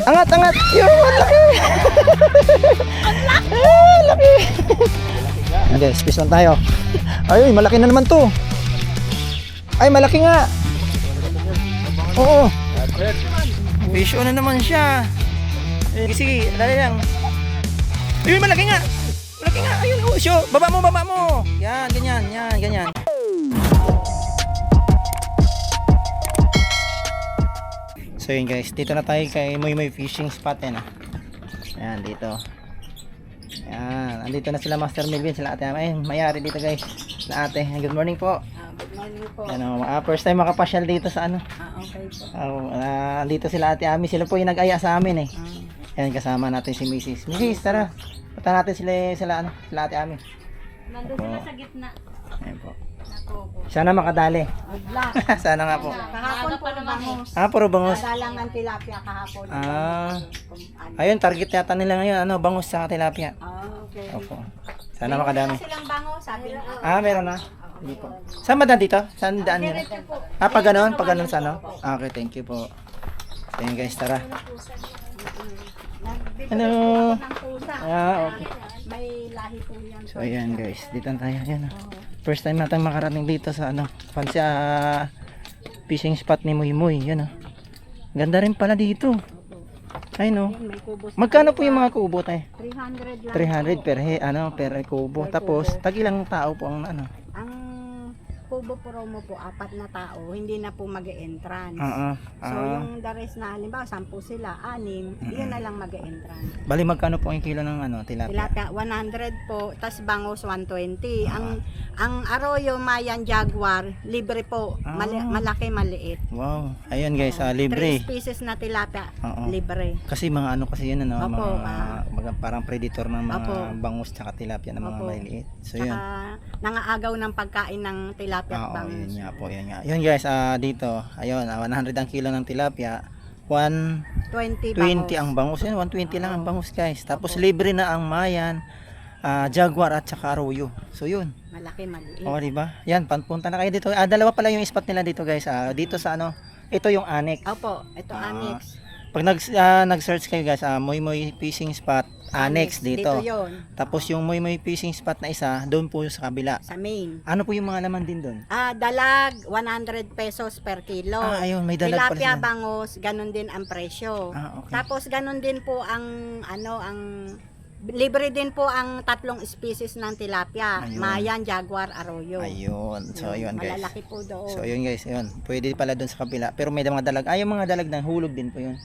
Angat, angat. Yun, laki. Ah, laki. Okay, space lang tayo. Ayun, malaki na naman to. Ay, malaki nga. Oo. Fish on na naman siya. Sige, dali lang. Ayun, malaki nga. Malaki nga. Ayun, oh, show. Baba mo, baba mo. Yan, ganyan, yan, ganyan. So yun guys, dito na tayo kay Moy Moy Fishing Spot yan. Ayan, dito. Ayan, andito na sila Master Melvin, sila ate. Ay, mayari dito guys. Sila ate. Good morning po. Good morning po. Ano, first time makapasyal dito sa ano. Okay po. Andito sila ate Ami. Sila po yung nag-aya sa amin eh. Ayan, kasama natin si Mrs. Mrs, tara. Punta natin sila ate Ami. Nandun sila sa gitna. Ayan po. Ako po. Sana makadali. Good luck. Sana nga po. Kahapon po bangus. Puro bangus. Nadalang ng tilapia kahapon. Ayun, target yata nila ngayon. Ano, bangus sa tilapia. Okay. Opo. Sana makadami. Silang bangus, sabi niyo. Meron na. Hindi po. Saan ba daan dito? Saan daan nila? Pag ganun sa ano? Okay, thank you po. Ayun guys, tara. Ano? Ng pusa. Okay. May lahi po yan. So ayan guys, dito na tayo. Ayan, first time natin makarating dito sa ano, fancy fishing spot ni Moy Moy. Yan oh. Ganda rin pala dito. Ay no. May kubo. Magkano po yung mga kubo tayo? 300 lang. 300 per kubo. Tapos tag ilang tao po ang ano? Ang kubo promo po, 4 na tao, hindi na po mag-e-entrance. So yung the rest na halimbawa, 10 sila, 6, yun na lang mag-e-entrance. Bali magkano po yung kilo ng ano, tilapia? Tilapia 100 po, tas bangus 120. Ang arroyo Mayan Jaguar, libre po. Malaki, maliit. Wow. Ayun guys, libre. 3 pieces na tilapia, Oo. libre. Kasi mga ano kasi yun ano, Opo, mga parang predator ng mga Opo. bangus tsaka tilapia ng mga Opo. maliliit. So Saka yun. nangaagaw ng pagkain ng tilapia at Oo, bangus. yun nga po, yun nga. Yun guys, dito, ayun, 100 ang kilo ng tilapia, 20 120 ang bangus. Yun, 120 lang ang bangus guys. Tapos libre na ang Mayan, Jaguar at saka Arroyo. So yun. Malaki, maliit. O, diba? Yan, punta na kayo dito. Dalawa pala yung spot nila dito guys. Dito sa ano, ito yung annex. Opo, ito annex. Pag nag-search kayo guys, Moy Moy Fishing Spot, annex dito. Dito yun. Tapos yung Moy Moy Fishing Spot na isa, doon po sa kabila. Sa main. Ano po yung mga laman din doon? Dalag, 100 pesos per kilo. Ayun, may dalag pala Tilapia sila. bangus, ganun din ang presyo. Okay. Tapos ganun din po ang libre din po ang 3 species ng tilapia. Ayun. Mayan, Jaguar, Arroyo. Ayun. So, ayun guys. Malalaki po doon. So, ayun guys. Ayun. Pwede pala doon sa kabila. Pero may mga dalag. Yung mga dalag ng hulog din po yun.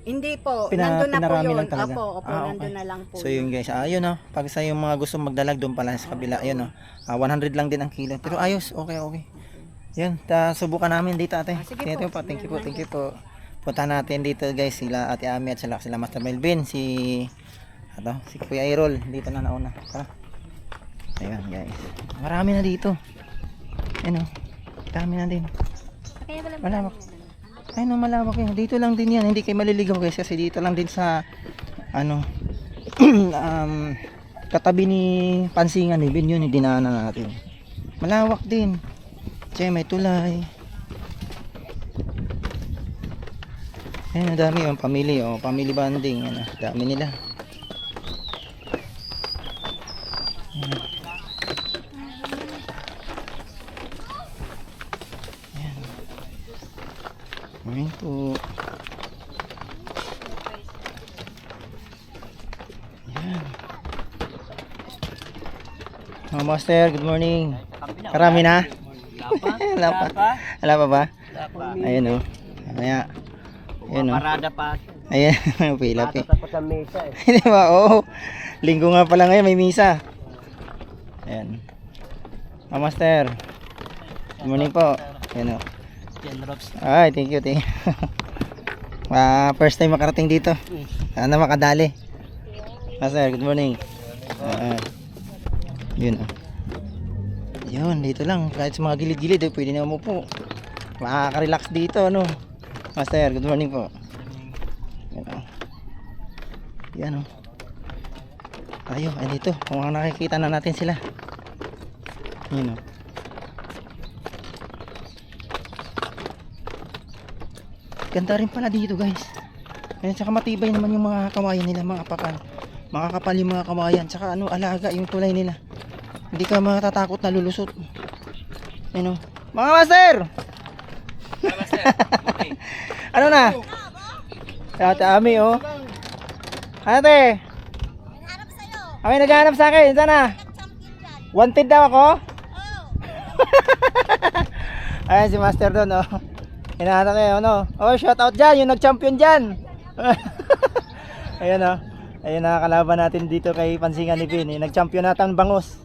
Hindi po. Nandun na po Pinarami yun. lang talaga. Opo, Okay. nandun na lang po. So, yun guys. Ayun pag sa yung mga gusto magdalag doon pala sa kabila. Ayun 100 lang din ang kilo. Pero ayos. Okay, okay. Yan. Subukan namin dito ate. Sige Thank you po. Thank you po. Thank you po. Punta natin dito guys. Sila ate Ami at sila Master Melvin. Si Kuya Airol. Dito na nauna. Tara. Ayun guys. Marami na dito. Ayun dami na din. Malawak. Ay no, malawak yun. Dito lang din yan. Hindi kayo maliligaw guys kasi dito lang din sa katabi ni Pansingan ni Ben yun yung dinaanan natin. Malawak din. Tsaka may tulay. Ayun, dami yung pamilya. Family bonding. Dami nila. Morning po. Yan. Mga master, good morning. Karami na? Wala pa. Wala pa ba? Ayun Kaya, ayun Parada pa. Ayan, pila pa. Tapos ang mesa eh. Hindi ba? Oo. Linggo nga pala ngayon, may misa. Ayan. Mga master. Good morning po. Ayan Ay, thank you. First time makarating dito. Sana makadali. Master, good morning. Yun Yun, dito lang. Kahit sa mga gilid-gilid, pwede na mo po. Makaka-relax dito, Master, good morning po. Yan Ayun, ay dito. Kung nakikita na natin sila. Yun Ganda rin pala dito guys. Ayan, tsaka matibay naman yung mga kawayan nila, mga kapal. Makakapal yung mga kawayan, tsaka ano, alaga yung tulay nila. Hindi ka matatakot na lulusot. Ano? Mga master! Ano na? Ate Ami, oh. Ate! May naghahanap sa akin, sana? Wanted daw ako? Ayan si Master doon, oh. Hinahanap kayo, no? Oh, shout out dyan, yung nag-champion dyan. Ayan, oh. Ayun, nakakalaban natin dito kay Pansingan ni Pin. Nag-champion natin bangos.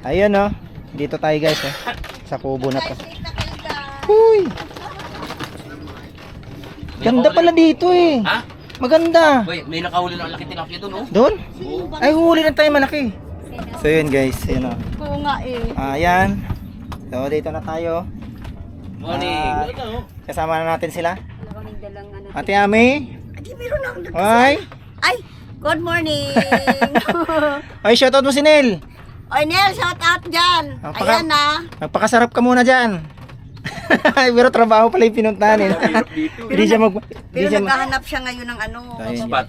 Ayun, oh. Dito tayo, guys, oh. Sa kubo na to. Uy! Ganda pala dito, eh. Ha? Maganda. Boy, may nakahuli na laki tilapia doon, oh. Doon? Ay, huli na tayo malaki. So yun guys, yun o. Oo nga eh. Ayan. So dito na tayo. Morning. Kasama na natin sila. Wala kaming dalang ano. Ate Ami. Adi, meron akong Ay. Ay, good morning. Ay, shoutout mo si Nel. Oy, Nel, shout out dyan. Ayan na. Magpakasarap ka muna dyan. Pero trabaho pala yung pinuntahan eh. Hindi siya mag... Pero naghahanap siya ngayon ng ano. Ayun. Spot.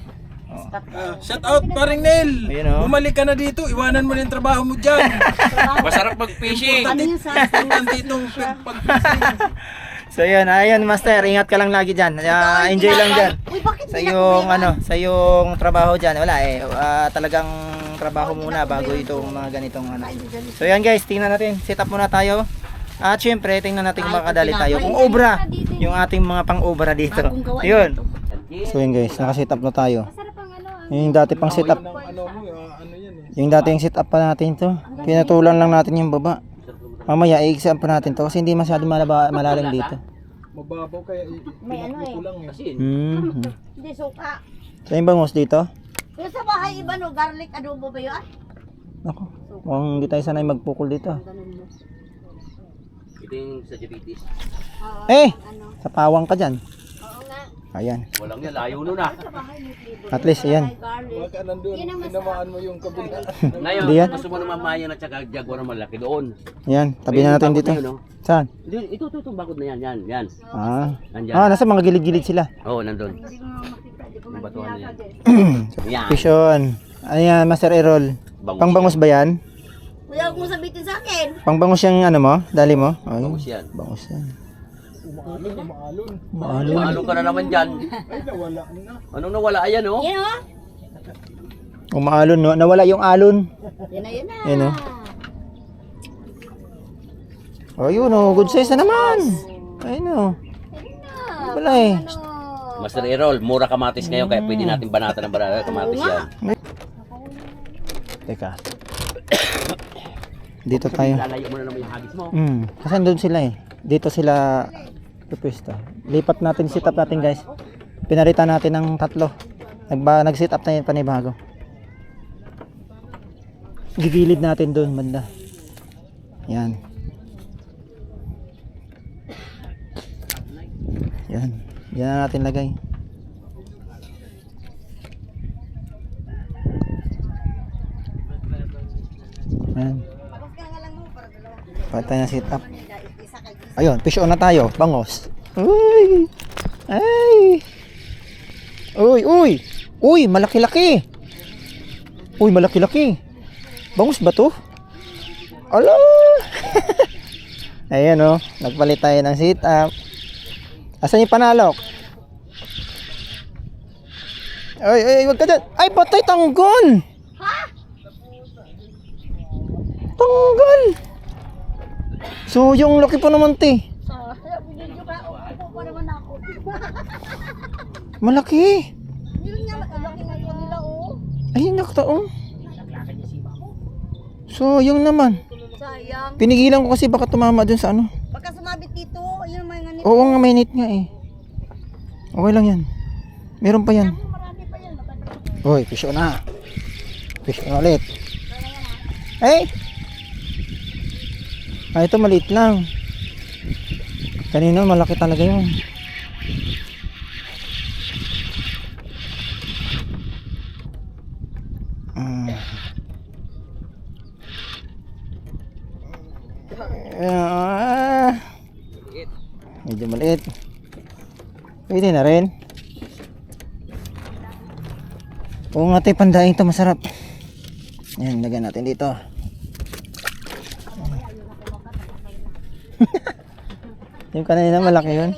Shout out paring Nel. Ayun, oh. Bumalik ka na dito, iwanan mo na yung trabaho mo dyan. Masarap mag-fishing. Ano yung sa Nanditong pag-fishing. So yun, ayun master, ingat ka lang lagi dyan. Enjoy lang dyan. Uy, bakit Sa yung ano, sa yung trabaho dyan, wala eh. Talagang trabaho muna bago itong mga ganitong ano. So yan guys, tingnan natin. Set up muna tayo. At syempre, tingnan natin kung makadali tayo. Kung obra, yung ating mga pang-obra dito. Yun. So yun guys, naka-set up na tayo. Yung dati pang set up. Yung dating set up pa natin to. Pinatulan lang natin yung baba. Mamaya i-exam pa natin to kasi hindi masyado malalim dito. Mababaw kaya May ano eh. kulang eh. Kasi, Hindi, suka. So yung bangos dito. Yung sa bahay iba no, garlic adobo ba yun? Ako, mukhang hindi tayo sanay magpukol dito. ito yung sa diabetes. Oo, Eh! ano? Sa pawang ka dyan. Oo nga. Ayan. Walang yan, layo nun ah. Sa bahay may flavor. At least, ayan. Garlic. Baka nandun, tinamaan mo yung kabila. Ngayon, Hindi yan. gusto mo naman mayan at saka jaguar na malaki doon. Ayan, tabi na natin dito. Saan? Ito, bakod na yan, yan. Ah. Nandyan. Nasa mga gilid-gilid sila. Oo, nandun. Hindi ko nga makita. Hindi ko Yung batuhan na yan. makita. Yan. Fishon. Ano yan, Master Errol? Bangus Pangbangus ba yan? Kuya, huwag mo sabitin sa akin. Pangbangus yung ano mo? Dali mo? Ay, Bangus yan. bangus yan. Umaalon. Maalon. Maalong ka na naman dyan. Ay, nawala na. Anong nawala? Ayan, oh. Yan o. Umaalon, no? Nawala yung alon. Yan na, yan na. Yan, oh. Oh, yun, oh. Good size na naman. Ayun, oh. Wala eh. Master Errol, mura kamatis ngayon kaya pwede natin banatan ng kamatis yan. Teka. Dito tayo. Lalayo mo na naman yung hagis mo. Kasi doon sila eh. Dito sila pupwesto. Lipat natin, sit up natin guys. Pinalitan natin ng tatlo. Nag-sit up tayo panibago. Gigilid natin doon banda. Yan. Yan. Yan na natin lagay. Yan. Patay na sit up. Ayun, fish on na tayo. Bangos. Uy! Ay! Uy! Uy! Malaki-laki! Uy, malaki-laki! Bangus ba to? Ala! Ayan o. Nagpalit tayo ng sit up. Asan yung panalok? Ay, wag ka dyan. Ay, patay, tanggon! Tanggal! So, yung laki pa naman, te. Malaki. Ay, nakataon. So, yung naman. Sayang. Pinigilan ko kasi baka tumama dun sa ano. Baka sumabit dito. Yun may nga Oo nga, may net nga eh. Okay lang yan. Meron pa yan. Marami pa yan. Uy, fish on na. Fish on ulit. Ay! Ah, ito maliit lang. Kanina malaki talaga yun. Medyo maliit. Pwede na rin. Oo nga tayo, pandaing to masarap. Ayan, lagyan natin dito. Yung kanina malaki yun.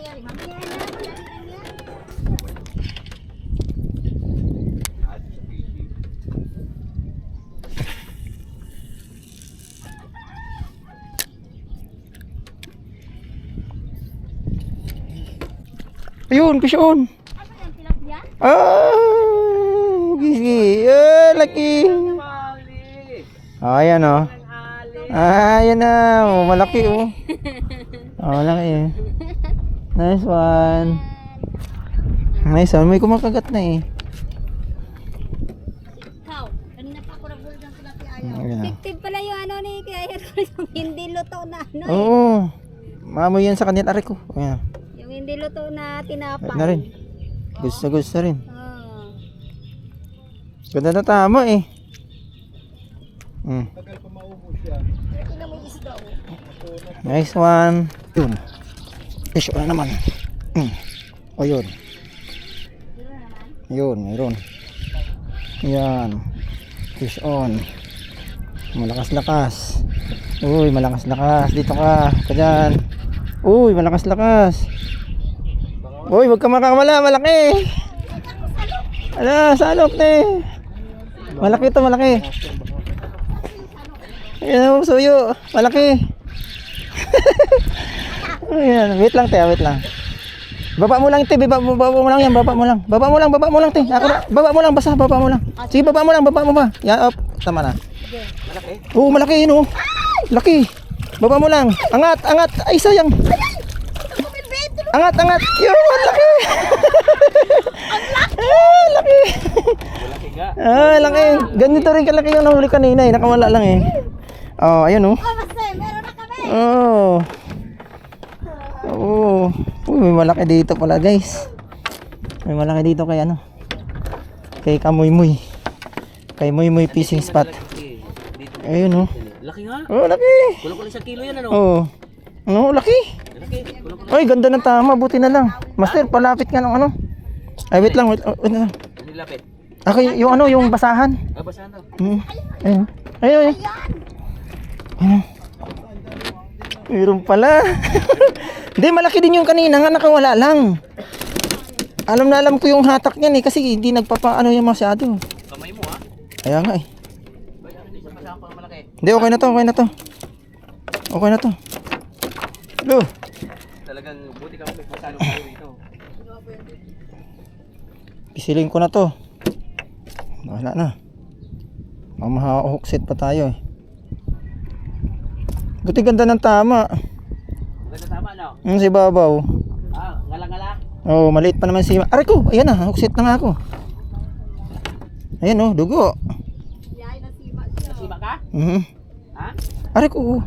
Ayun, fish on. Ah, gigi. Ah, laki. Oh, ayan oh. Ah, ayan na. Oh, malaki oh. Oh, malaki eh. Nice one. Nice one. May kumakagat na eh. Ikaw, kanina pa ako nabulog ng tilapia Ayan na. Fictive pala yung ano ni Kaya yung hindi luto na ano eh. Oo. Mamoy yan sa kanila. Aray ko. Ayan. Yung hindi luto na tinapay. Na rin. Gusto rin. Ah. Ganda na tama eh. Tagal pa maubos yan. Nice one. Yun. Fish on na naman. O yun. Yun, mayroon. Yan. Fish on. Malakas-lakas. Uy, malakas-lakas. Dito ka. Ka dyan. Uy, malakas-lakas. Uy, wag ka makamala. Malaki. Ala, salok na eh. Malaki to, malaki. Ayan o, suyo. Malaki. Ayan, wait lang te, wait lang. Baba mo lang te, baba mo lang yan, baba mo lang. Baba mo lang te. Ako na, baba mo lang, basta baba mo lang. Sige, baba mo ba? Yan, up. Tama na. Malaki? Oo, malaki yun oh. Laki. Baba mo lang. Angat. Ay, sayang. Angat. Yun, laki. Ah, laki. Ah, laki. Ganito rin kalaki yung nahuli kanina eh. Nakawala lang eh. Oh, ayun oh. Meron na kami. Oh. Oh. Uy, may malaki dito pala, guys. May malaki dito kay ano. Kay Kamoy-moy. Kay Moy-moy fishing spot. Ayun oh. Laki nga. Oh, laki. Kulang-kulang sa kilo yan ano. Oh. Ano, laki. Laki. Kulang-kulang. Ay, ganda ng tama. Buti na lang. Master, palapit nga ng ano. Ay, wait lang. Lang. Nilapit. Ako, yung ano, yung basahan. Ah, basahan daw. Ayun. Ayun. Ayun. Meron pala. Hindi, malaki din yung kanina nga, nakawala lang. Alam na alam ko yung hatak niyan eh, kasi hindi nagpapaano yung masyado. Kamay mo ha. Kaya nga eh. Hindi siya masama pang malaki. Hindi, okay na to. Lo. Talagang buti ka magpasalo kayo dito. Isiling ko na to. Wala na. Mamahahuksit pa tayo eh. Buti ganda ng tama. Ganda tama no? Si Babaw. Ah, ngala-ngala. Oh, maliit pa naman si... Aray ko! Ayan na, huksit na nga ako. Ayan oh, dugo. Nasima ka? Ha? Aray ko.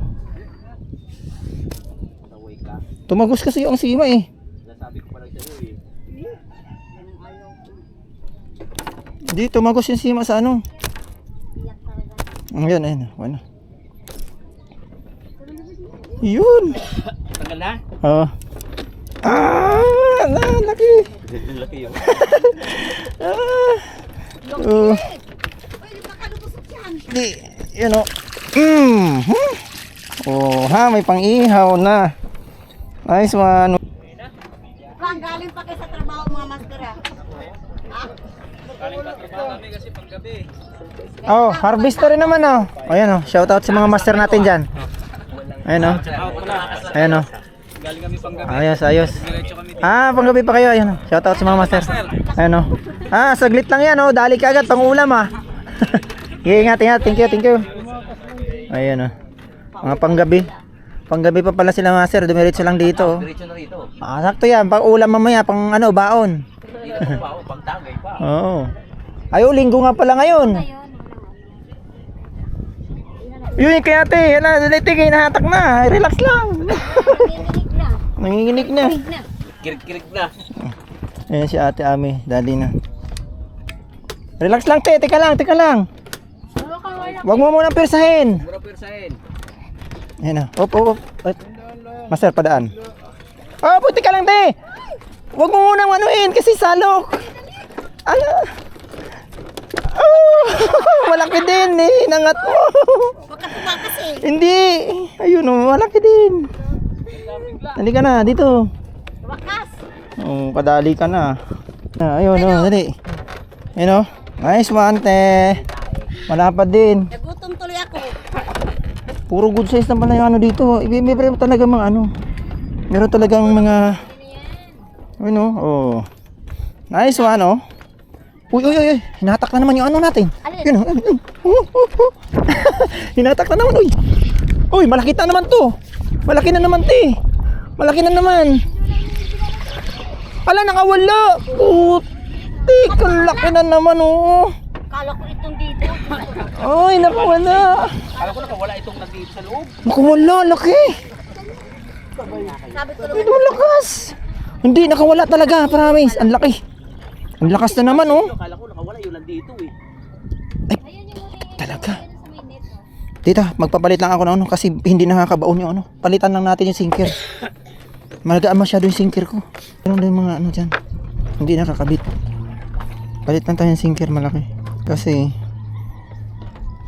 Taway ka. Tumagos kasi yung sima eh. Nasabi ko pa lang sa'yo eh. Hindi, tumagos yung sima sa ano. Ayan. Ano. Yun. Tagal na? Oo. Laki. Laki yun. Di, yun o. Oh, ha, may pang-ihaw na. Nice one. Galing pa kayo sa trabaho mga master ha. Galing pa trabaho kami kasi panggabi. Oh, harvester rin naman oh. Ayan oh, shout out sa mga master natin dyan. Ayan oh. Ayan oh. Galing kami panggabi. Ayos. Diretso kami. Ah, panggabi pa kayo. Ayan oh. Shout out sa mga master. Ayan oh. Ah, saglit lang yan oh. Dali ka agad pang ulam ah. Ingat. Thank you. Ayan oh. Mga panggabi. Panggabi pa pala sila master. Dumiretso lang dito oh. Diretso na rito. Ah, sakto yan. Pang ulam mamaya. Pang ano, baon. Dito pa ako, pang tagay pa. Oo. Ayo, linggo nga pala ngayon. Yun kaya ate, yan na, tigay nahatak na. Relax lang. Nanginginig na. Kirik-kirik na. Ayan si ate Ami, dali na. Relax lang te, teka lang. Huwag mo munang pirsahin. Mura persahin. Ayan na, op. Master, padaan. Oh, puti ka lang te. Huwag mo munang anuhin kasi salok. Ano? Oh, malaki din eh. Nangat mo. Huwag ka tumakas eh. Hindi. Ayun oh, malaki din. Halika na, dito. Wakas. Oh, kadali ka na. Ayun oh, dali. Ayun oh. Nice one, te. Malapad din. Nagutom tuloy ako. Puro good size naman na yung ano dito. Meron talaga mga ano. Meron talagang mga ano, oh. Nice one, oh. Uy, uy, uy. Hinatak na naman yung ano natin. Alin? Yun, oh. Hinatak na naman, uy. Uy, malaki na naman to. Malaki na naman, te. Malaki na naman. Ala, nakawala. Putik, ang laki na naman, oh. Kala ko itong dito. Ay, nakawala. Kala ko nakawala itong nandito sa loob. Nakawala, laki. Sabi ko Ito lakas. Hindi, nakawala talaga, promise. Ang laki. Ang lakas na naman, oh. Kala ko nakawala yung nandito eh. Talaga. Tita, magpapalit lang ako ng ano kasi hindi nakakabaon yung ano. Palitan lang natin yung sinker. Malagaan masyado yung sinker ko. Meron din mga ano dyan. Hindi nakakabit. Palit lang tayo yung sinker malaki. Kasi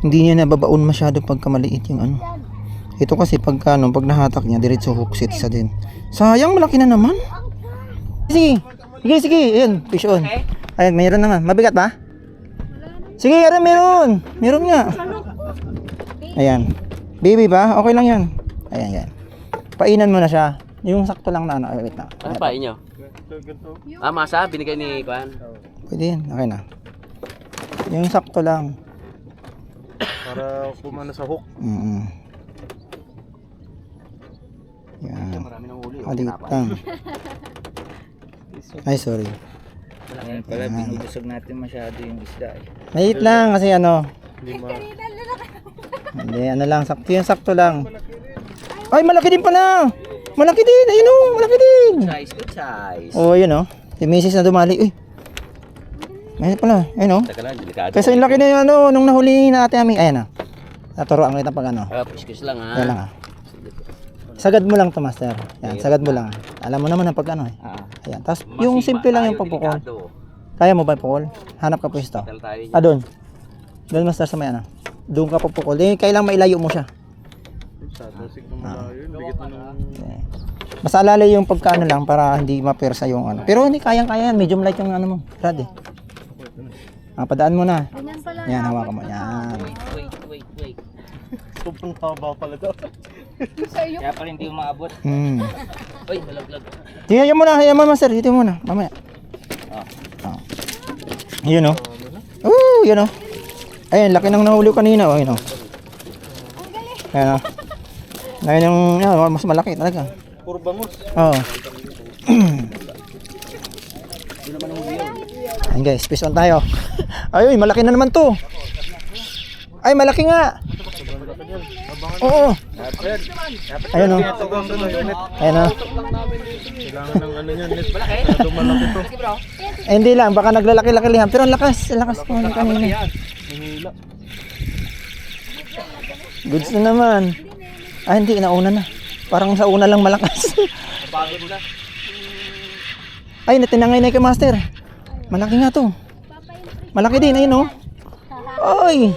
hindi niya nababaon masyado pagka maliit yung ano. Ito kasi pagka ano, pag nahatak niya, diretso hookset sa din. Sayang, malaki na naman. Sige, sige, sige. Ayan, fish on. Ayan, mayroon naman. Mabigat ba? Sige, meron. Meron nga. Ayan. Baby ba? Okay lang yan. Ayan, yan. Painan mo na siya. Yung sakto lang na ano. Wait na. Ano pa inyo? Masa, binigay ni Kwan. Pwede yan. Okay na. Yung sakto lang. Para kumana sa hook. Yan. Marami ng huli. Maliit lang. Ay, sorry. Ayan pala, binubusog natin masyado yung isda eh. Maliit lang kasi ano. Hindi, ano lang. Sakto yung sakto lang. Ay, malaki din pala. Malaki din. Ayun o, malaki din. Size, good size. Oh, ayun o. Si Mrs. na dumali. Uy. Ayun pala. Ayun o. Teka lang, delikado. Kasi yung laki na yung ano, nung nahuli na ate Ami. Ayan o. Naturoan kita pag ano. Puskis lang ha. Ayan lang ah. Sagad mo lang to, master. Yan, sagad mo lang. Alam mo naman ang pag ano eh. Ayan. Tapos yung simple lang yung pagpukol. Kaya mo ba pukol? Hanap ka pwesto. Doon. Doon, master, sa may ano. Doon ka pupukol. Kailang mailayo mo siya. Mas alala yung pagkaano lang para hindi mapersa yung ano. Pero hindi kayang-kaya yan. Medium light yung ano mo. Brad eh. Padaan mo na. Yan, hawakan mo. Yan. Wait. Sobrang haba pala daw. Kaya pala hindi umaabot. Uy, malaglag. Tingnan mo na. Hayaan mo, master. Dito mo na. Mamaya. Yun o. Yun o. Ayun, laki nang nahuli ko kanina. Ayun o. Ayan o. Ngayon yung mas malaki talaga. Puro bangus. Oo. Ayun guys, fish on tayo. Ayun, malaki na naman to. Ay, malaki nga. Oo. Ayun o. Ayun o. Kailangan ng ano yan. Malaki? Malaki to. Eh, hindi lang, baka naglalaki-laki lihan. Pero ang lakas kung ano kanina. Goods na naman. Ah, hindi, nauna na. Parang sa una lang malakas. Ay, natinangay na kay master. Malaki nga to. Malaki din, ayun o. Ay.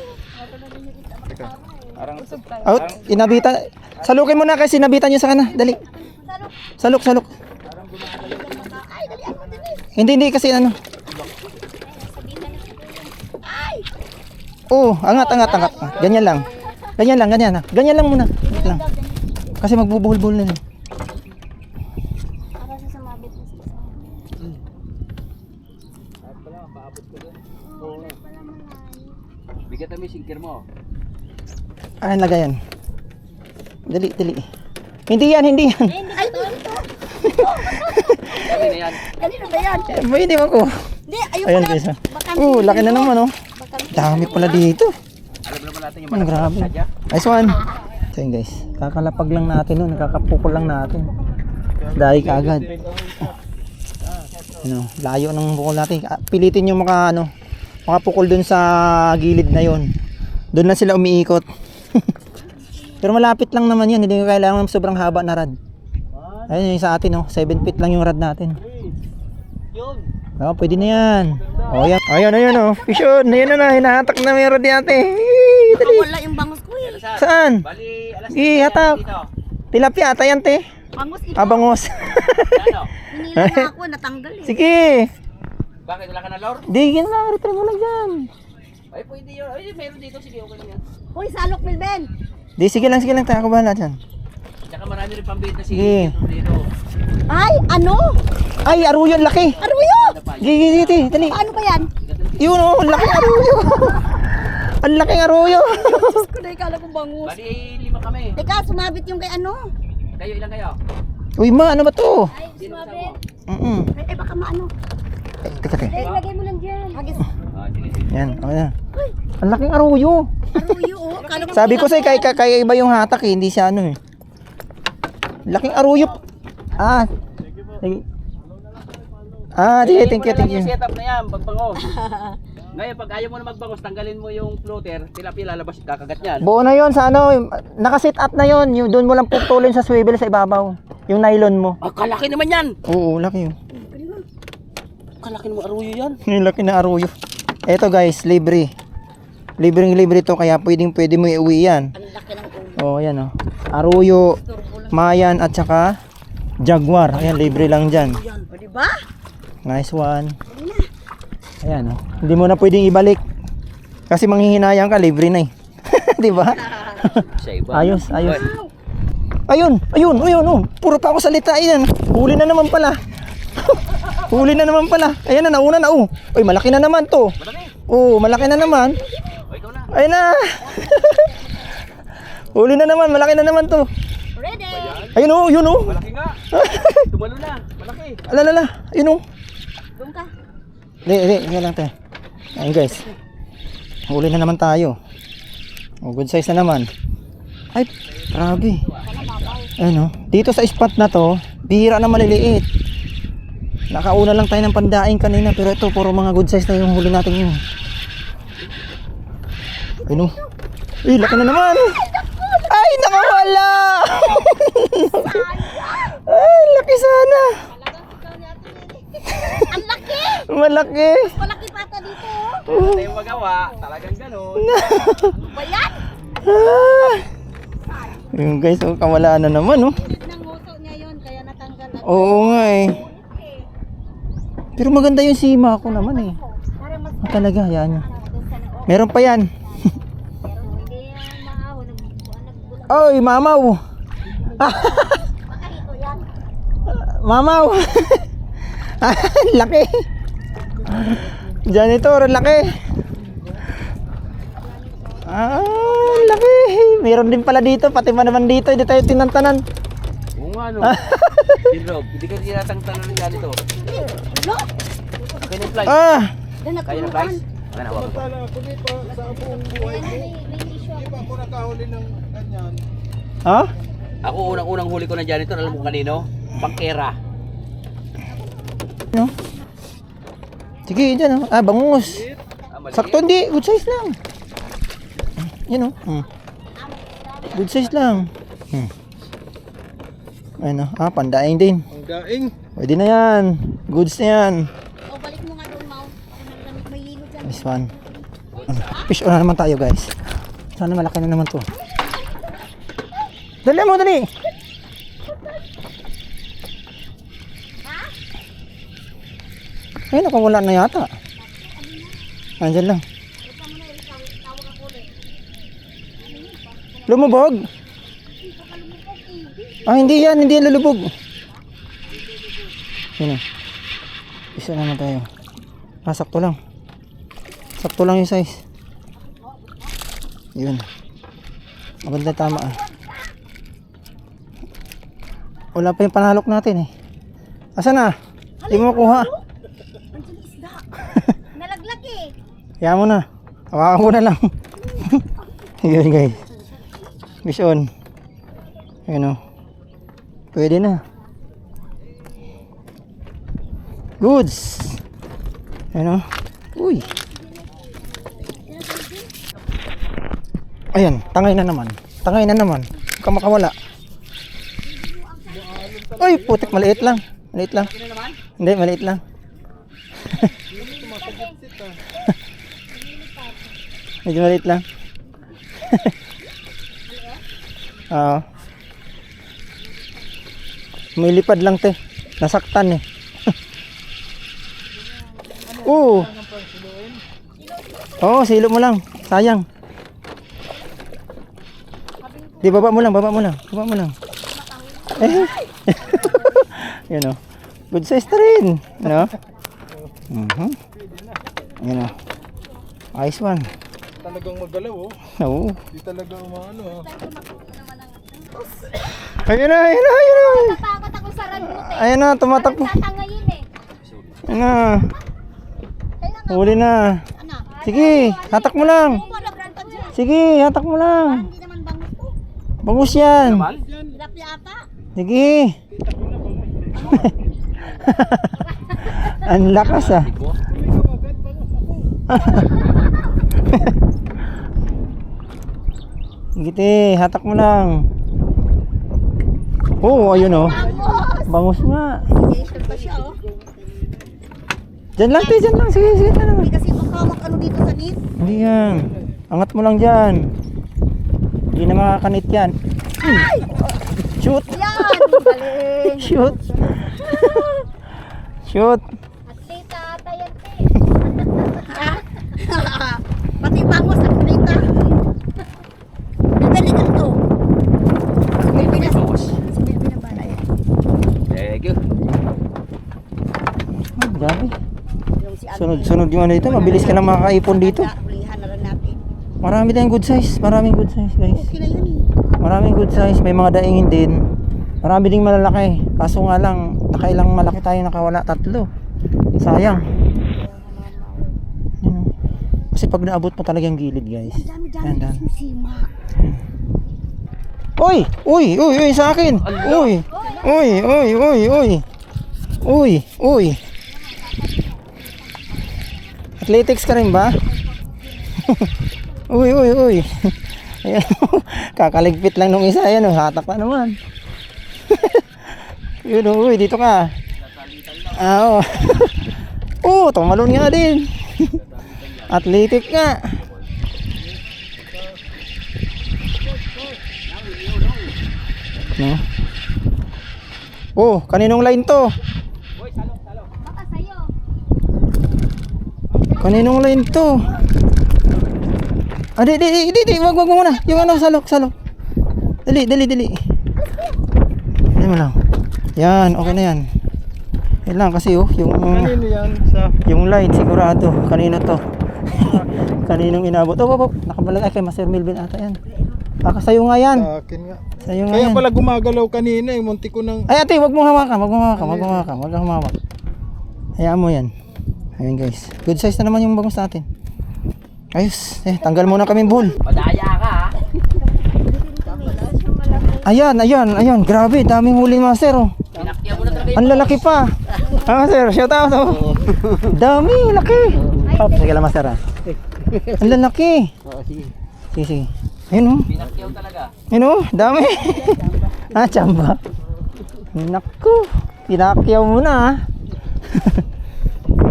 Out, inabitan. Salukin mo na kasi nabitan niyo sa kana. Dali. Saluk. Hindi kasi ano. Oh, angat. Ganyan lang. Ganyan lang muna. Wait lang. Kasi magbubuhol-buhol na. Para sa sumabit na sa Bigat na may singkir mo. Ay, lagay yan. Dali. Hindi yan. Ay, dito. Kami na yan. Kanino ba yan? Pwede mo ko. Hindi, ayun Ayan pala. guys. Baka Laki na naman oh. Dami pala dito. Alam naman natin yung Ano, grabe. Nice one. So yun guys, kakalapag lang natin nun, kakapukol lang natin. Dahil kaagad. Layo ng bukol natin. Pilitin yung makapukol dun sa gilid na yon. Doon na sila umiikot. Pero malapit lang naman yan, hindi ko kailangan sobrang haba na rad. Ayun yung sa atin 7 feet lang yung rad natin. Pwede na yan. Yan. Ayan, oh. Fish on. Ayan na, hinahatak na meron di ate. Dali. Wala yung bangus ko eh. Saan? Bali, alas Hatak. Tilapia ata yan, te. Bangus ito. Bangos. Ano? Hinila na ako, natanggal eh. Sige. Bakit wala ka na, Lord? Di, yan lang. Retrieve mo lang dyan. Ay, pwede yun. Ay, meron dito. Sige, okay na yan. Uy, salok Milben. Di, sige lang. Tayo ako bahala dyan. Tsaka marami rin pambenta Sige. dito. Ay, ano? Ay, aruyo, ang laki. Aruyo! Sige, dali. Paano ba yan? Yun, oh. Ang laki aruyo. Ang laking aruyo. Diyos ko na ikala ko bangus. Bali, 5 kami. Teka, sumabit yung kay ano? Kayo, ilan kayo? Uy, ma, ano ba to? Ay, Sino sumabit. kasama? Ay, baka maano. Teka. Lagay mo lang dyan. Hagis. Sige. Yan, okay na. Ang laking aruyo. Aruyo, oh. Akala ko Sabi ko sa'yo, kaya iba yung hatak eh. Hindi siya ano eh. Laking aruyo. Sige. Thank you. Yung setup na yan, pagbangos. Ngayon, pag ayaw mo na magbangos, tanggalin mo yung floater, tilapia lalabas, kakagat yan. Buo na yon sa ano, naka-sit up na yon. Yung doon mo lang putulin sa swivel sa ibabaw. Yung nylon mo. Ah, kalaki naman yan! Oo, laki yun. Kalaki naman aruyo yan. Yung laki na aruyo. Eto guys, libre. Libreng-libre to, kaya pwede mo iuwi yan. ang laki ng ulo. Oh, ayan oh. Aruyo, Mayan at saka Jaguar. Ayan, libre lang dyan. Yan, pwede ba? Nice one. Ayan oh. Hindi mo na pwedeng ibalik. Kasi manghihinayang ka, libre na eh. Di ba? Sa iba. Ayos. Ayun, oh. Puro pa ako salita. Ayan. Huli na naman pala. Ayan na, nauna na oh. Uy, malaki na naman to. Oo, malaki na naman. O, ikaw na. Ayun na. Huli na naman, malaki na naman to. Ready? Ayun oh, yun oh. Malaki nga. Tumalo na. Malaki. Alala, ayun oh. Doon ka. Hindi lang tayo. Ayun guys. Huli na naman tayo. Oh, good size na naman. Ay, grabe. Ayun oh. Dito sa spot na to, bihira na maliliit. Nakauna lang tayo ng pandaing kanina, pero ito puro mga good size na yung huli natin yun. Ayun oh. Ay, laki na naman. Ay, nakawala. Ay, laki sana. Ang laki! Malaki. Malaki pa ata dito. Wala tayong magawa. Talagang ganun. Ba yan? Yung guys, oh, kawalaan na naman oh. Nang nguso niya yun, kaya natanggal na. Oo nga eh. Pero maganda yung sima ko naman eh. Para mas Talaga, yan. doon sa loob. Meron pa yan. Pero hindi yan maaw. Nagbulan. Oy, mamaw. Baka ito yan. Mamaw. Laki. Janitor, laki. Laki. Meron din pala dito, pati man naman dito, hindi tayo tinantanan. Oo nga, no. Rob, hindi ka tinatang-tanan ng ganito. Lo! Okay na yung flight. Doon Kaya na nagpuluan. flies? Wala na, hawak ko. Tala ako dito sa buong buhay ko. Hindi pa ako nakahuli ng ganyan. Ha? Ako unang-unang huli ko ng janitor, alam mo kanino? Pangkera. No? Sige, dyan oh. Bangus. Maliit. Sakto hindi, good size lang. Yan oh. Good size lang. Ano, pandaing din. Ang daing. Pwede na yan. Goods na yan. O, balik mo nga doon, Mau. May hilo dyan. This one. Fish on na naman tayo guys. Sana malaki na naman to. Dali mo, dali. Ay, nakawala na yata. Andyan lang. Lumubog. Hindi yan. Hindi yan lulubog. Yun o. Isa naman tayo. Sakto lang. Sakto lang yung size. Yun. Maganda, tama ah. Wala pa yung panalok natin eh. Asan na? Hindi mo makuha. Andiyan isda. Nalaglag eh. Kaya mo na. Hawakan ko na lang. Yun guys. Fish on. Ayun o. Pwede na. Goods. Ayun o. Uy. Ayan. Tangay na naman. Tangay na naman. Huwag ka makawala. Uy, putik. Maliit lang. Maliit lang. Hindi, maliit lang. Medyo maliit lang. Oo. May lipad lang te. Nasaktan eh. Oo. Oo, silo mo lang. Sayang. Di, baba mo lang, baba mo lang. Baba mo lang. Eh. Yun o. Good size na rin. No? Yun o. Nice one. Talagang magalaw oh. Oo. Di talaga umaano ah. Ayun na, ayun na, ayun na. Takot ako sa ragot eh. Ayun na, tumatakbo. Tatangayin eh. Ayun na. Huli na. Sige, hatak mo lang. Sige, hatak mo lang. Hindi naman bangus to. Bangus yan. Tilapia ata. Sige. Ang lakas ah. Sige te, hatak mo lang. Oh, ayun oh. Bangus nga. Nag-i-shell pa siya, oh. Diyan lang te, diyan lang. Sige, sige. Diyan lang. Hindi kasi makawak ano dito sa net. Hindi yan. Angat mo lang dyan. Hindi na makakanit yan. Shoot. Yan! Galing! Shoot. Shoot. At tita ata yan te. Pati bangos at kulita. Nadali ka to. Si Melvin na. Si Melvin na bala yan. Thank you. Ay, grabe. Yung si Sunod-sunod yung ano dito. Mabilis ka lang makakaipon dito. Ulihan na rin natin. Marami tayong good size. Maraming good size guys. Okay na yun eh. Maraming good size. May mga daingin din. Marami ding malalaki. Kaso nga lang, nakailang malaki tayo nakawala. 3. Sayang. Yun oh. Kasi pag naabot mo talagang gilid guys. Dami-dami Yan. yung sima. Uy! Uy! Uy! Uy! Sa akin! Uy! Uy! Uy! Uy! Uy! Uy! Uy! Athletics ka rin ba? Uy! Uy! Uy! Ayan. Kakaligpit lang nung isa. Ayan o. Hatak pa naman. Yun o. Uy! Dito ka. Oo. Oo! Tumalon nga din. Athletic nga. No? Oh, kaninong line to? Baka sa'yo. Kaninong line to? Ah, di, wag mo muna. Yung ano, salok. Dali. Dali mo lang. Yan, okay na yan. Yan lang kasi oh, Kanino yan sa yung line sigurado. Kanino to? Kaninong inabot? Oh, nakabalag. Ay, kay Master Melvin ata yan. Baka sa'yo nga yan. akin nga. Sa'yo nga Kaya yan. pala gumagalaw kanina eh. Munti ko nang Ay ate, wag mo hawakan. Wag kang humawak. Hayaan mo yan. Ayun guys. Good size na naman yung bangus natin. Ayos. Tanggal muna kaming buhol. Madaya ka ha. Ayan. Grabe, daming huli master oh. Pinaktiyan mo na talaga Ang lalaki pa. Master, shout out oh. Dami, laki. Oh, sige lang master ah. Ang lalaki. Sige. Ayun oh. Pinaktiyan talaga. Ayun oh, dami. Chamba. Naku, pinakyaw mo na ah.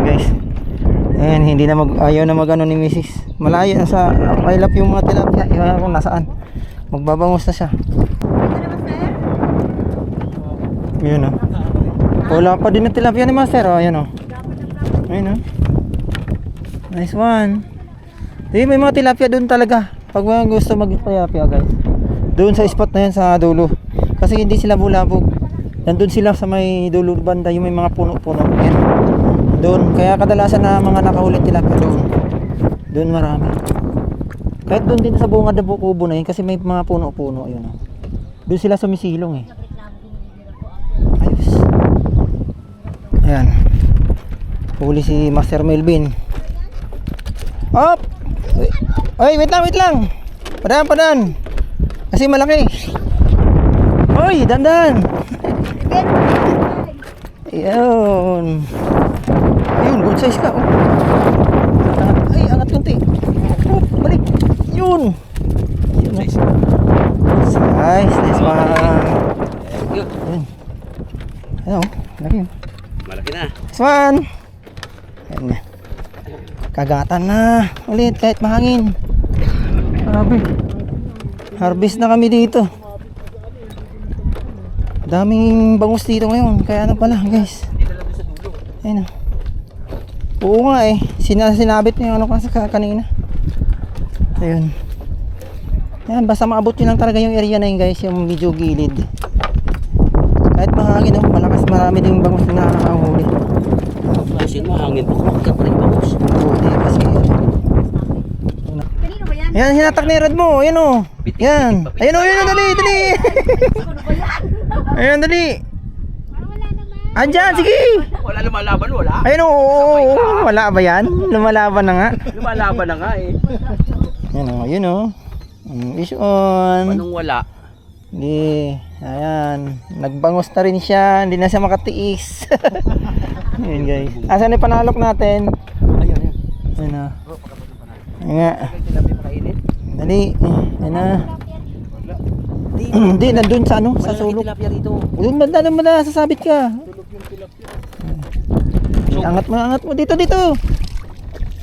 Guys. Ayan, hindi na ayaw na magano ni Mrs. Malayo na sa kailap yung mga tilapia. Iwan kung nasaan. Magbabangos na siya. Yun oh. Wala pa din na tilapia ni Master oh. Ayan oh. Ayun oh. Nice one. May mga tilapia doon talaga. Pag mga gusto mag-tilapia guys. Doon sa spot na yan sa dulo. Kasi hindi sila bulabog. Nandun sila sa may dulo banda. Yung may mga puno-puno. Yan. Doon. Kaya kadalasan na mga nakahuli tilapia doon. Doon marami. Kahit doon din sa bungad na kubo na yun. Kasi may mga puno-puno. Ayun oh. Doon sila sumisilong eh. Ayos. Ayan. Huli si Master Melvin. Up! Oy, wait lang. Padan. Kasi malaki. Oy, dandan. Ayun. Ayun, good size ka. Oh. Angat konti. Oh, balik. Yun. Nice. Nice one. Thank you. Ayun. Ayun, laki yun. Malaki na. Nice one. Ayan na. Kagatan na ulit kahit mahangin. Grabe. Harvest na kami dito. Daming bangus dito ngayon. Kaya ano pala guys. Ayun. Oo nga eh. Sinabit niya yung ano kasi kanina. Ayun. Yan, basta maabot yun lang talaga yung area na yun guys. Yung medyo gilid. Kahit mahangin oh. Malakas, marami din bangus na nakakahuli. Kasi mahangin po, kumakita pa rin bangus. Oo, di kasi Kanino ba yan? yan, hinatak ni Rod mo. Ayan o. Yan. Ayan o, yun. Dali, dali. Ayan, dali. Wala naman. Andyan, sige. Wala lumalaban, wala. Ayun o. Wala ba yan? Lumalaban na nga. Lumalaban na nga eh. Yan o, yun o. Fish on. Anong wala? Hindi. Ayan. Nagbangos na rin siya. Hindi na siya makatiis. Ayan guys. Asan yung panalok natin? Ayun, ayun. Ayan o. Ayan nga. Tilapia makainit? Dali. Ayan na. Hindi, nandun sa ano? Sa sulok. Tilapia rito. Yung banda, sasabit ka. Angat mo dito.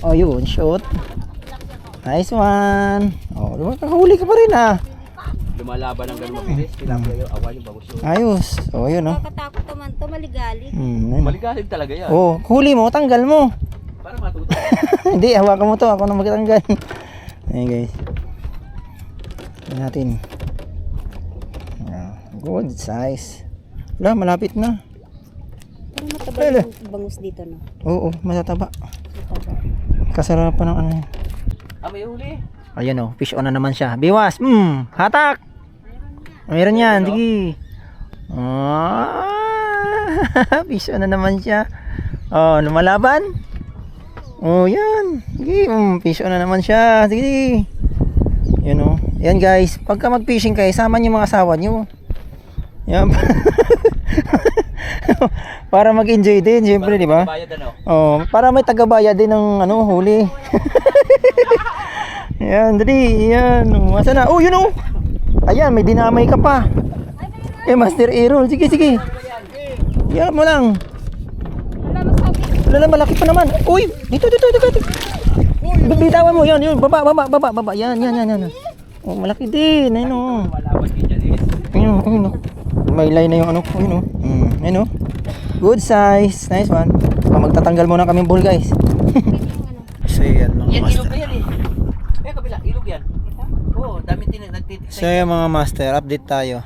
Oh, yun, shot. Nice one. Oh, makakahuli ka pa rin ah. Lumalaban ng ganun mabilis. Tilapia yung awan yung bangus yun. Ayos. Oh, yun oh. Nakatakot naman to, maligali. Ayun. Maligalig talaga yan. Oh, huli mo, tanggal mo. Para matuto. Hindi, hawakan mo to. Ako na magtanggal. Ayun guys. Tingnan natin. Good size. Wala, malapit na. Parang mataba yung bangus dito, no? Oo, matataba. Kasarapan ng ano yan. May huli. Ayan o, fish on na naman siya. Biwas, hatak! Mayroon yan, sige. Fish on na naman siya. Oh, lumalaban. Oh, yan. Sige, fish on na naman siya. Sige. Yan o. Yan guys, pagka mag-fishing kayo, sama niyo mga asawa niyo. Yan. Para mag-enjoy din, siyempre, di ba? Bayad ano? Oh, para may tagabayad din ng ano, huli. Yan, dali, yan. Asa na? Oh, yun oh. Ayan, may dinamay ka pa. Master Aero. Sige. Yan mo lang. Wala na, malaki pa naman. Uy, dito. Bitawan mo, yan. Baba. Yan. Oh, malaki din. Ayun oh. Lumalaban din dyan eh. Ayun oh. May line na yung ano ko, ayun oh. Ayun oh. Good size. Nice one. Magtatanggal muna kaming ball, guys. So yan mga Yan, ilog master. na yan eh. Kabila, ilog yan. Oo, dami nagtitik. So yan mga master, update tayo.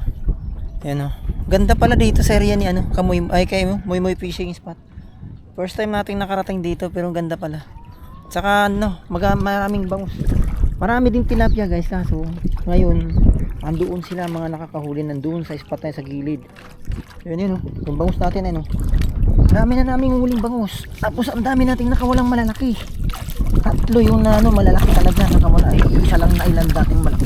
Yan oh. Ganda pala dito sa area ni ano, Kamoy, ay kay Moy Fishing Spot. First time nating nakarating dito pero ganda pala. Tsaka ano, maraming bangus. Marami din tilapia guys, kaso ngayon andoon sila mga nakakahuli nandoon sa spot na sa gilid. Yun oh, yung bangus natin ano. Dami na naming huling bangus. Tapos ang dami nating nakawalang malalaki. Tatlo yung na ano, malalaki talaga nakawala. Isa lang na ilan dating malaki.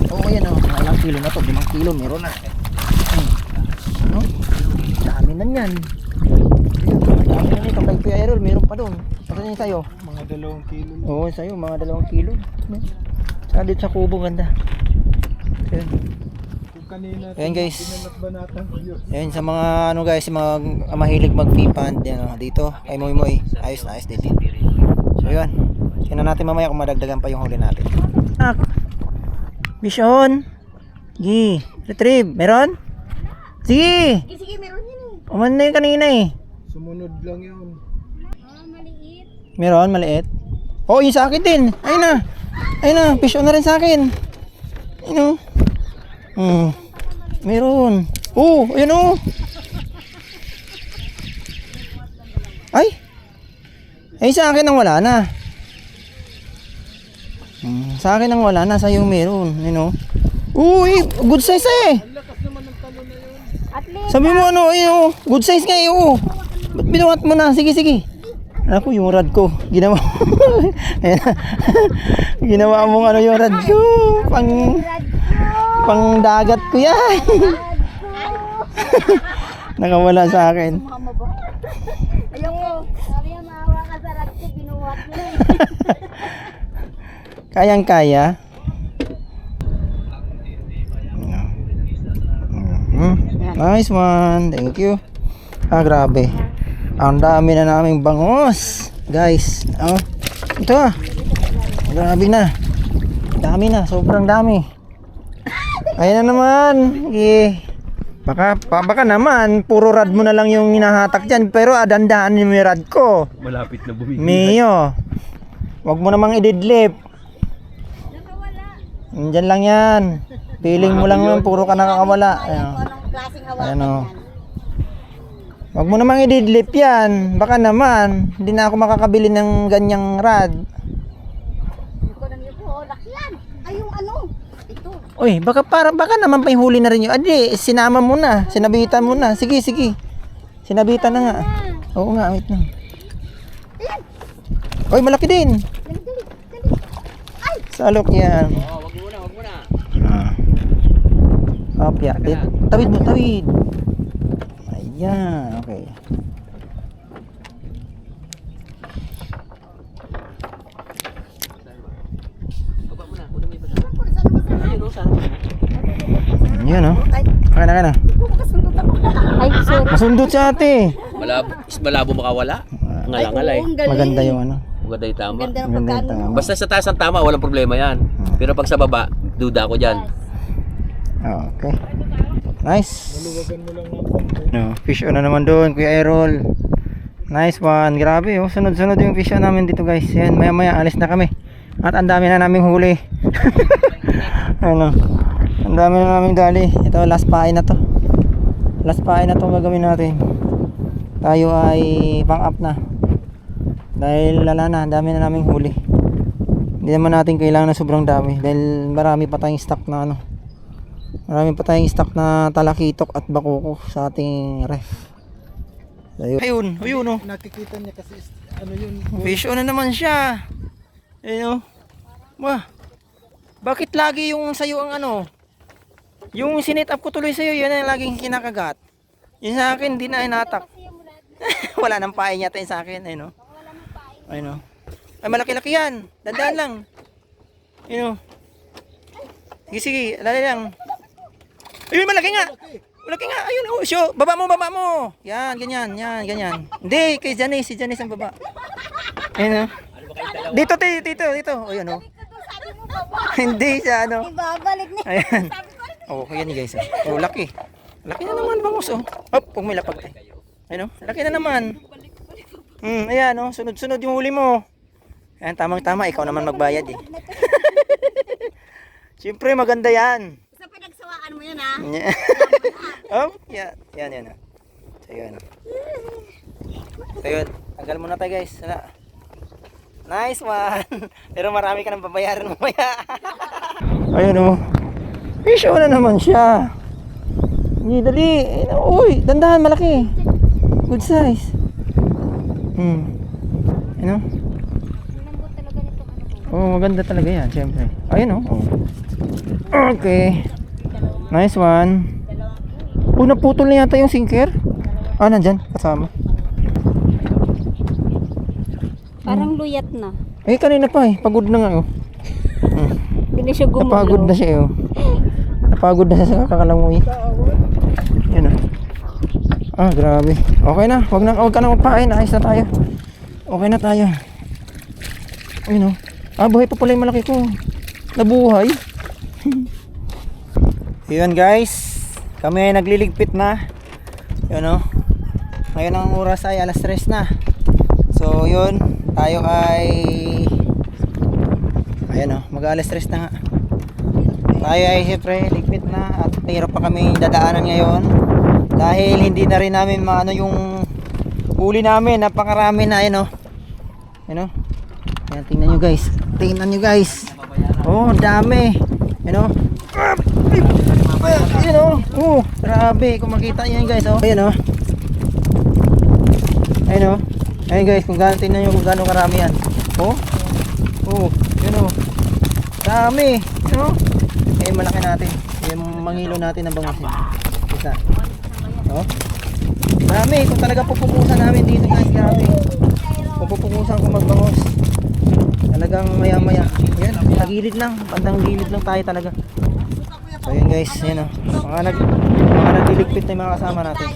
Oo, yan oh, mga ilang kilo na to, 5 kilo meron na. Ano? Dami na yan. Dami na nito, kay Kuya Errol, meron pa doon. Saan yung sa'yo? Mga 2 kilo. Oo, sa'yo, mga 2 kilo. Saka dito sa kubo, ganda. Ayan. Kung kanina, Ayan guys. dinanap ba natin yun? Ayan sa mga ano guys, mga mahilig mag-pipand yan oh, dito kay Moy. Ayos dito. So yun. Tingnan natin mamaya kung madagdagan pa yung huli natin. Vision. Gi, retrieve. Meron? Sige. Sige, meron yun eh. Uman na yung kanina eh. Sumunod lang yun. Maliit. Meron, maliit. Oh, yung sa akin din. Ayun na, vision na rin sa akin. Ayun oh. Meron. Oh, ayun oh. Ay, sa akin ang wala na. Sa akin ang wala na, sa'yo meron. Ayun oh. Uy, good size eh. At least, Sabi mo ano, ayun oh. Good size nga eh oh. Ba't binuhat mo na? Sige. Ako, yung rad ko. Ginawa Ayan. Ginawa mong ano yung rad ko. Pang dagat ko yan. Nakawala sa akin. ayoko. Sabi niya, maawa ka sa rat ko, binuhat mo eh. Kayang-kaya. Nice one. Thank you. Grabe. Ang dami na naming bangos, guys. Oh, ito ah. Grabe na. Dami na, sobrang dami. Ayan na naman. Baka naman puro rad mo na lang yung hinahatak diyan, pero dandahan mo yung rad ko. Malapit na bumigay. Mio. Wag mo namang ididlip. Diyan lang yan. Feeling mo lang yun, puro ka nakakawala. Ayan. Anong klaseng hawakan Ayan o. yan? Wag mo namang ididlip yan. Baka naman, hindi na ako makakabili ng ganyang rad. Ko nang yun po, laki yan. Ay, yung ano? Ito. Uy, baka naman pa huli na rin yun. Adi, sinama mo na. Sinabitan mo na. Sige. Sinabitan na nga. Oo nga, wait lang. Uy, malaki din. Salok yan. Oh, wag muna. Kapya. Tawid mo, tawid. Ayan, okay. Baba muna, kunin mo yung basa. Ayun, oh, sana. Yan o. Kaya na. Ay, sorry. Masundot sa ate. Malabo makawala. Ngalangalay. Ang galing. Maganda yung ano. Maganda yung tama. Ganda ng Maganda yung pagkano. tama. Basta sa taas ang tama, walang problema yan. Pero pag sa baba, duda ako dyan. Okay. Nice. Maluwagan mo lang ng konti. No, fish on na naman doon, Kuya Errol. Nice one. Grabe oh. Sunod-sunod yung fish on namin dito, guys. Yan, maya-maya alis na kami. At ang dami na naming huli. Ano? Ang dami na naming dali. Ito, last pain na to. Last pain na to gagawin natin. Tayo ay pang up na. Dahil lala na, ang dami na naming huli. Hindi naman natin kailangan na sobrang dami. Dahil marami pa tayong stock na ano. Marami pa tayong stock na talakitok at bakuko sa ating ref. Ayun oh. Nakikita niya kasi ano yun. Fish on na naman siya. Ayun oh. Wah. Bakit lagi yung sayo ang ano? Yung sinit up ko tuloy sa'yo, yan ang laging kinakagat. Yung sa akin, hindi na hinatak. Wala nang pain yata yung sa akin. Ayun oh. Ayun oh. Ay, malaki-laki yan. Dandaan lang. Ayun oh. Sige, dali lang. Ayun, malaki nga. Malaki nga. Ayun, oh, show. Baba mo. Yan, ganyan. Hindi, kay Janice. Si Janice ang baba. Ayun, oh. Dito. Oh, yun, oh. Hindi siya, ano. Ibabalik niya. Ayan. Oh, yan guys. Oh, laki. Laki na naman, bangus, oh. Hop, huwag may lapag tayo. Ayun, oh. Laki na naman. Ayan, oh. Sunod-sunod yung huli mo. Ayan, tamang-tama. Ikaw naman magbayad, eh. Siyempre, maganda yan. Sa pinagsawaan mo yan, ha? Oh, yan. So, yun. So, yun. Tanggal muna tayo, guys. Wala. Nice one. Pero marami ka nang babayaran mamaya. Ayun, oh. Fish on na naman siya. Hindi, dali. Uy, dandahan, malaki. Good size. Ano? Oh, maganda talaga yan, siyempre. Ayun, oh. Okay. Nice one. Oh, naputol na yata yung sinker. Ah, nandyan, kasama. Parang luyat na. Eh, kanina pa eh. Pagod na nga, oh. Hindi siya gumulaw. Napagod na siya, oh. Napagod na siya sa kakalangoy. Yan, oh. Ah, grabe. Okay na. Huwag ka na magpain. Ayos na tayo. Okay na tayo. Ayun, oh. Ah, buhay pa pala yung malaki ko. Nabuhay. Yun, guys. Kami ay nagliligpit na. Yun, oh. Ngayon ang oras ay alas 3 na. So, yun. Tayo ay ayan, oh. Mag-alas 3 na nga. Tayo ay siyempre ligpit na. At mahirap pa kami dadaanan ngayon. Dahil hindi na rin namin maano yung huli namin. Napakarami na. Ayan, oh. Ayan, oh. Ayan, tingnan nyo, guys. Oh, dami. Ayan, oh. Ayan, oh. Oh, grabe. Kung makita nyo yun, guys, oh. Ayan, oh. Ayan, oh. Ayan, guys, kung gaano, tingnan nyo kung gaano karami yan. Oh. Oh, yun, oh. Dami. Ayan, oh. Ayan, malaki natin. Ayan, mangilo natin ng bangus yun. Kita. Oh. Dami. Kung talaga pupukusan namin dito, guys, grabe. Pupukusan ko magbangus. Talagang maya-maya. Ayan, nagilid lang. Bandang gilid lang tayo talaga. So, yun, guys. Ayan, oh. Mga nagliligpit na yung mga kasama natin.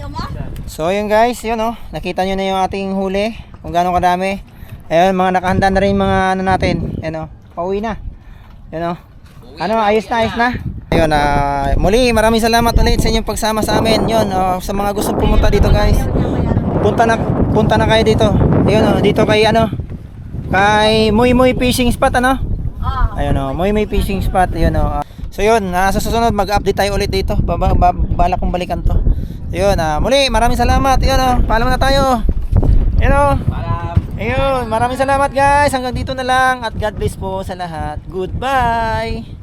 So yun guys, yun oh, nakita nyo na yung ating huli, kung gaano kadami. Ayun, mga nakahanda na rin mga ano natin. Ayun oh, pauwi na. Ayun oh. Ano, ayos na. Ayun, muli maraming salamat ulit sa inyong pagsama sa amin. Yun, sa mga gustong pumunta dito guys. Punta na kayo dito. Ayun oh, dito kay ano, kay Muy Muy Fishing Spot ano? Ayun oh, Muy Muy Fishing Spot. Ayun oh. So yun, sa susunod mag-update tayo ulit dito. Balak kong balikan to. Ayun, muli maraming salamat. Ayun oh, paalam na tayo. Ayun oh. Ayun, maraming salamat guys. Hanggang dito na lang at God bless po sa lahat. Goodbye.